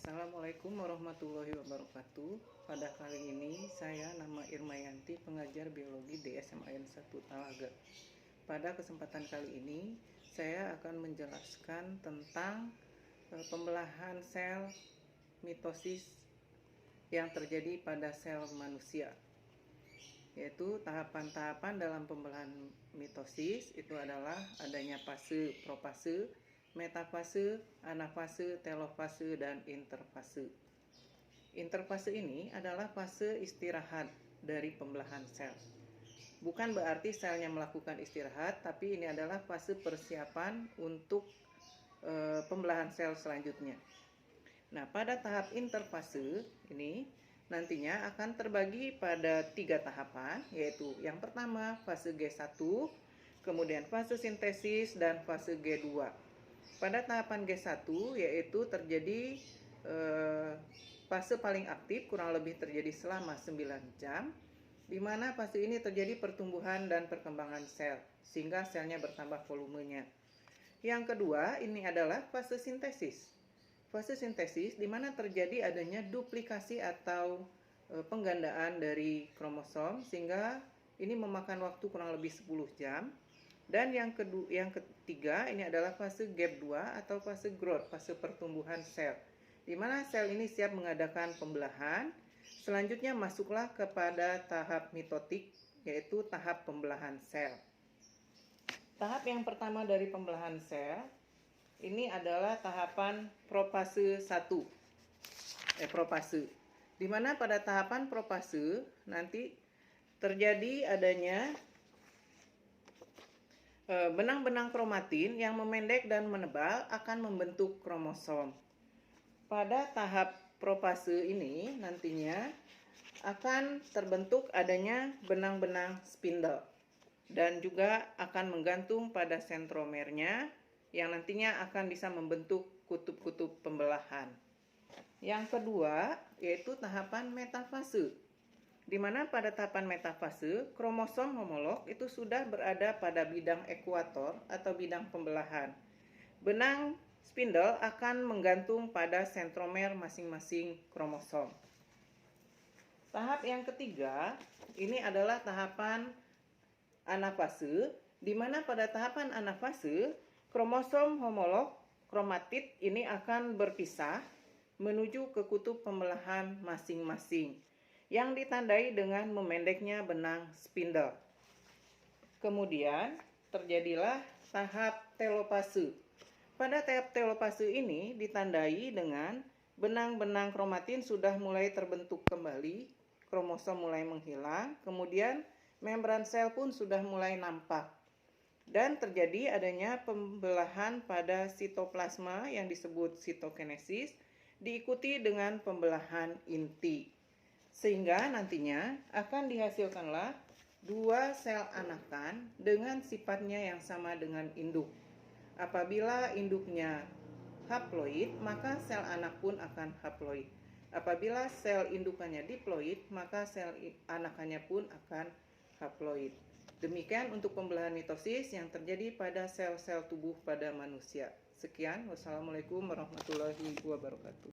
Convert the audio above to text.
Assalamualaikum warahmatullahi wabarakatuh. Pada kali ini saya nama Irmayanti, pengajar biologi di SMA N 1 Talaga. Pada kesempatan kali ini saya akan menjelaskan tentang pembelahan sel mitosis yang terjadi pada sel manusia, yaitu tahapan-tahapan dalam pembelahan mitosis itu adalah adanya fase profase, metafase, anafase, telofase, dan interfase. Interfase ini adalah fase istirahat dari pembelahan sel. Bukan berarti selnya melakukan istirahat, tapi ini adalah fase persiapan untuk pembelahan sel selanjutnya. Nah, pada tahap interfase ini nantinya akan terbagi pada 3 tahapan, yaitu yang pertama fase G1, kemudian fase sintesis, dan fase G2. Pada tahapan G1 yaitu terjadi fase paling aktif, kurang lebih terjadi selama 9 jam, di mana fase ini terjadi pertumbuhan dan perkembangan sel, sehingga selnya bertambah volumenya. Yang kedua, ini adalah fase sintesis. Fase sintesis di mana terjadi adanya duplikasi atau penggandaan dari kromosom, sehingga ini memakan waktu kurang lebih 10 jam. Dan yang ketiga, ini adalah fase gap 2 atau fase growth, fase pertumbuhan sel, di mana sel ini siap mengadakan pembelahan. Selanjutnya masuklah kepada tahap mitotik, yaitu tahap pembelahan sel. Tahap yang pertama dari pembelahan sel ini adalah tahapan profase 1. Profase. Di mana pada tahapan profase nanti terjadi adanya benang-benang kromatin yang memendek dan menebal akan membentuk kromosom. Pada tahap profase ini nantinya akan terbentuk adanya benang-benang spindle dan juga akan menggantung pada sentromernya yang nantinya akan bisa membentuk kutub-kutub pembelahan. Yang kedua yaitu tahapan metafase, di mana pada tahapan metafase kromosom homolog itu sudah berada pada bidang ekuator atau bidang pembelahan. Benang spindle akan menggantung pada sentromer masing-masing kromosom. Tahap yang ketiga ini adalah tahapan anafase, di mana pada tahapan anafase kromosom homolog kromatid ini akan berpisah menuju ke kutub pembelahan masing-masing yang ditandai dengan memendeknya benang spindle. Kemudian terjadilah tahap telopase. Pada tahap telopase ini ditandai dengan benang-benang kromatin sudah mulai terbentuk kembali, kromosom mulai menghilang, kemudian membran sel pun sudah mulai nampak. Dan terjadi adanya pembelahan pada sitoplasma yang disebut sitokinesis, diikuti dengan pembelahan inti. Sehingga nantinya akan dihasilkanlah 2 sel anakan dengan sifatnya yang sama dengan induk. Apabila induknya haploid, maka sel anak pun akan haploid. Apabila sel indukannya diploid, maka sel anakannya pun akan haploid. Demikian untuk pembelahan mitosis yang terjadi pada sel-sel tubuh pada manusia. Sekian, wassalamualaikum warahmatullahi wabarakatuh.